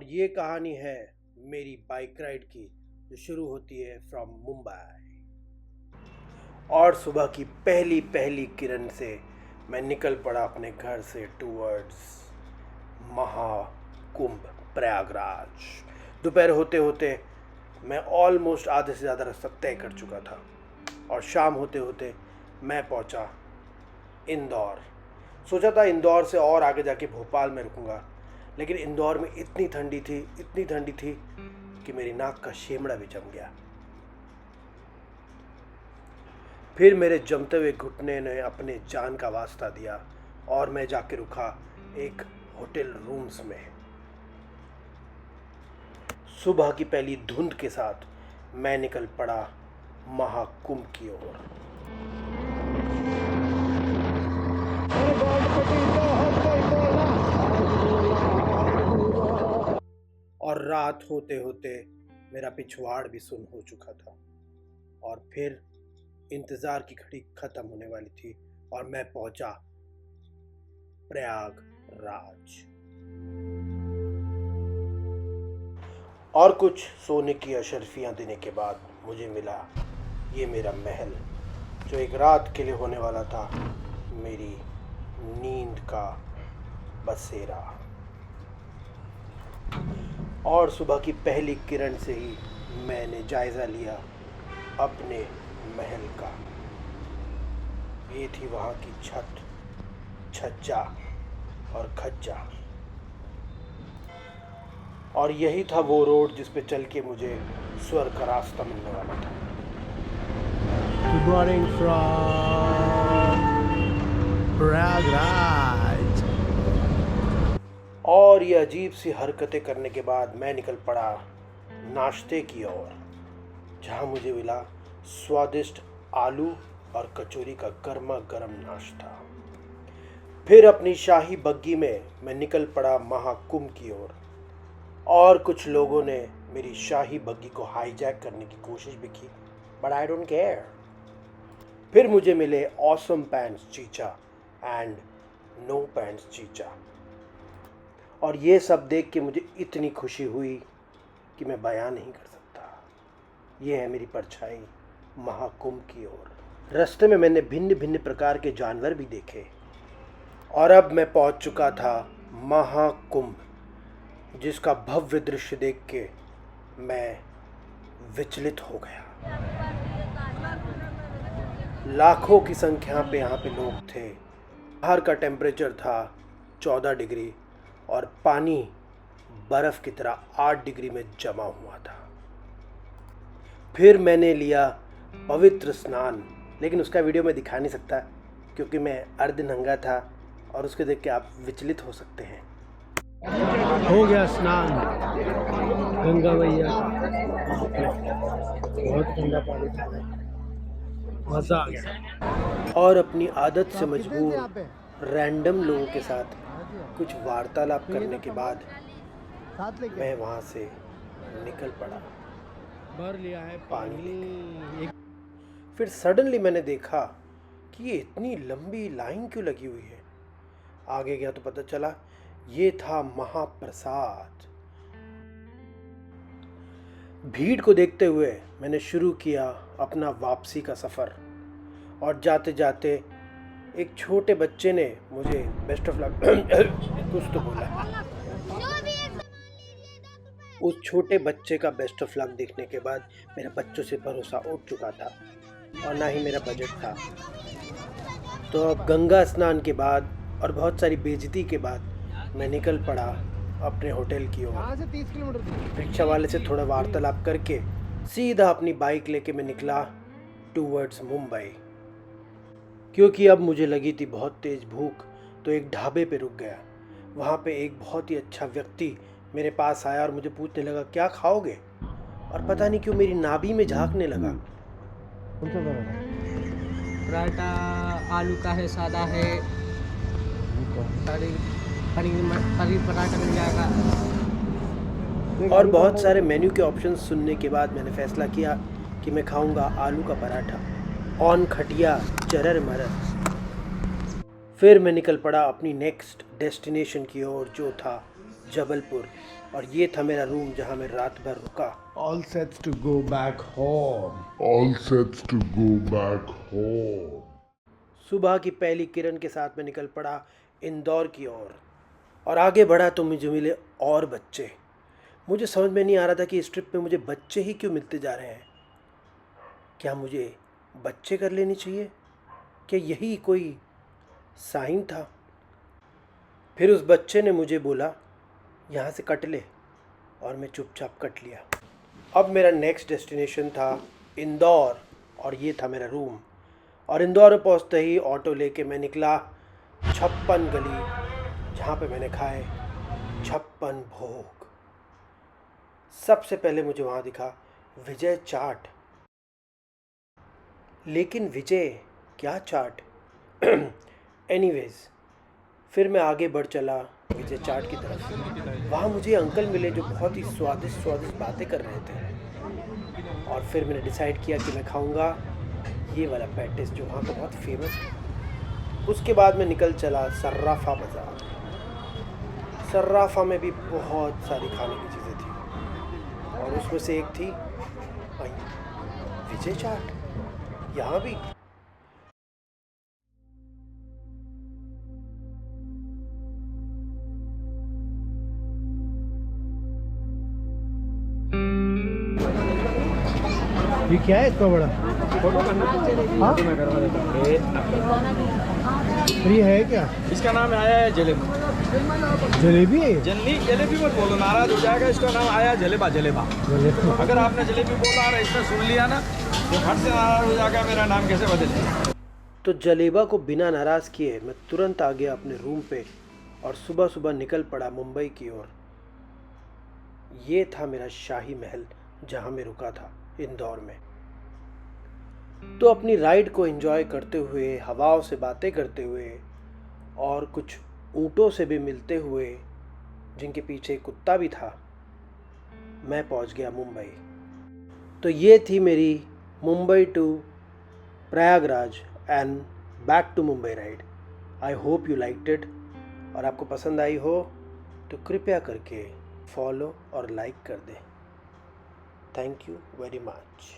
और ये कहानी है मेरी बाइक राइड की, जो शुरू होती है फ्रॉम मुंबई। और सुबह की पहली पहली किरण से मैं निकल पड़ा अपने घर से टूवर्ड्स महाकुंभ प्रयागराज। दोपहर होते होते मैं ऑलमोस्ट आधे से ज़्यादा रास्ता तय कर चुका था और शाम होते होते मैं पहुंचा इंदौर। सोचा था इंदौर से और आगे जाके भोपाल में रुकूंगा, लेकिन इंदौर में इतनी ठंडी थी कि मेरी नाक का शेमड़ा भी जम गया। फिर मेरे जमते हुए घुटने ने अपने जान का वास्ता दिया और मैं जाके रुका एक होटल रूम्स में। सुबह की पहली धुंध के साथ मैं निकल पड़ा महाकुंभ की ओर। और रात होते होते मेरा पिछवाड़ भी सुन हो चुका था और फिर इंतजार की घड़ी खत्म होने वाली थी और मैं पहुंचा प्रयागराज। और कुछ सोने की अशर्फियां देने के बाद मुझे मिला ये मेरा महल, जो एक रात के लिए होने वाला था मेरी नींद का बसेरा। और सुबह की पहली किरण से ही मैंने जायज़ा लिया अपने महल का। ये थी वहाँ की छत, छज्जा और खज्जा, और यही था वो रोड जिस पे चल के मुझे स्वर्ग का रास्ता मिलने वाला था। Good morning from Prayagraj. और ये अजीब सी हरकतें करने के बाद मैं निकल पड़ा नाश्ते की ओर, जहाँ मुझे मिला स्वादिष्ट आलू और कचौरी का गर्मा गर्म नाश्ता। फिर अपनी शाही बग्गी में मैं निकल पड़ा महाकुंभ की ओर, और कुछ लोगों ने मेरी शाही बग्गी को हाईजैक करने की कोशिश भी की, बट आई डोंट केयर। फिर मुझे मिले ऑसम पैंट्स चीचा एंड नो पैंट्स चीचा, और ये सब देख के मुझे इतनी खुशी हुई कि मैं बयान नहीं कर सकता। ये है मेरी परछाई महाकुंभ की ओर। रास्ते में मैंने भिन्न भिन्न प्रकार के जानवर भी देखे, और अब मैं पहुंच चुका था महाकुंभ, जिसका भव्य दृश्य देख के मैं विचलित हो गया। लाखों की संख्या पे यहाँ पे लोग थे। बाहर का टेम्परेचर था 14 डिग्री और पानी बर्फ़ की तरह 8 डिग्री में जमा हुआ था। फिर मैंने लिया पवित्र स्नान, लेकिन उसका वीडियो मैं दिखा नहीं सकता क्योंकि मैं अर्धनंगा था और उसके देख के आप विचलित हो सकते हैं। हो गया स्नान गंगा मैया का, बहुत ठंडा पानी था, मज़ा आ गया। और अपनी आदत से मजबूर रैंडम लोगों के साथ कुछ वार्तालाप करने के बाद मैं वहाँ से निकल पड़ा भर लिया है पानी। फिर सडनली मैंने देखा कि ये इतनी लंबी लाइन क्यों लगी हुई है। आगे गया तो पता चला ये था महाप्रसाद। भीड़ को देखते हुए मैंने शुरू किया अपना वापसी का सफ़र, और जाते जाते एक छोटे बच्चे ने मुझे बेस्ट ऑफ लक कुछ तो बोला। उस छोटे बच्चे का बेस्ट ऑफ लक देखने के बाद मेरा बच्चों से भरोसा उठ चुका था और ना ही मेरा बजट था। तो अब गंगा स्नान के बाद और बहुत सारी बेइज्जती के बाद मैं निकल पड़ा अपने होटल की ओर। रिक्शा वाले से थोड़ा वार्तालाप करके सीधा अपनी बाइक लेके मैं निकला टूवर्ड्स मुंबई, क्योंकि अब मुझे लगी थी बहुत तेज़ भूख। तो एक ढाबे पे रुक गया। वहाँ पे एक बहुत ही अच्छा व्यक्ति मेरे पास आया और मुझे पूछने लगा क्या खाओगे, और पता नहीं क्यों मेरी नाभि में झांकने लगा। पराठा आलू का है, सादा है, पनीर पराठा मिल जाएगा। और बहुत सारे मेन्यू के ऑप्शन सुनने के बाद मैंने फैसला किया कि मैं खाऊंगा आलू का पराठा, ऑन खटिया चरर मरर। फिर मैं निकल पड़ा अपनी नेक्स्ट डेस्टिनेशन की ओर, जो था जबलपुर, और ये था मेरा रूम जहाँ मैं रात भर रुका। All sets to go back home. All sets to go back home. सुबह की पहली किरण के साथ मैं निकल पड़ा इंदौर की ओर, और आगे बढ़ा तो मुझे मिले और बच्चे। मुझे समझ में नहीं आ रहा था कि इस ट्रिप में मुझे बच्चे ही क्यों मिलते जा रहे हैं। क्या मुझे बच्चे कर लेनी चाहिए? क्या यही कोई साइन था? फिर उस बच्चे ने मुझे बोला यहाँ से कट ले, और मैं चुपचाप कट लिया। अब मेरा नेक्स्ट डेस्टिनेशन था इंदौर, और ये था मेरा रूम। और इंदौर में पहुँचते ही ऑटो लेके मैं निकला 56 गली, जहाँ पे मैंने खाए 56 भोग। सबसे पहले मुझे वहाँ दिखा विजय चाट। लेकिन विजय क्या चाट? एनीवेज, फिर मैं आगे बढ़ चला विजय चाट की तरफ। वहाँ मुझे अंकल मिले जो बहुत ही स्वादिष्ट बातें कर रहे थे, और फिर मैंने डिसाइड किया कि मैं खाऊंगा ये वाला पैटिस जो वहाँ का बहुत फेमस है। उसके बाद मैं निकल चला सर्राफा बाज़ार। सर्राफा में भी बहुत सारी खाने की चीज़ें थी, और उसमें से एक थी विजय चाट। यहाँ भी ये क्या है इतना बड़ा? हाँ? और ये है क्या? इसका नाम आया है जलेबा। जलेबी है? जलेबी मत बोलो, नाराज हो जाएगा। इसका नाम आया जलेबा। अगर आपने जलेबी बोला और इसमें सुन लिया ना तो फट से नाराज हो जाएगा, मेरा नाम कैसे बदल। तो जलेबा को बिना नाराज़ किए मैं तुरंत आ गया अपने रूम पे, और सुबह सुबह निकल पड़ा मुंबई की ओर। ये था मेरा शाही महल जहाँ मैं रुका था इंदौर में। तो अपनी राइड को एंजॉय करते हुए, हवाओं से बातें करते हुए, और कुछ ऊँटों से भी मिलते हुए जिनके पीछे एक कुत्ता भी था, मैं पहुंच गया मुंबई। तो ये थी मेरी Mumbai to Prayagraj and back to Mumbai ride. I hope you liked it, और आपको पसंद आई हो तो कृपया करके फॉलो और लाइक कर दें। Thank you very much.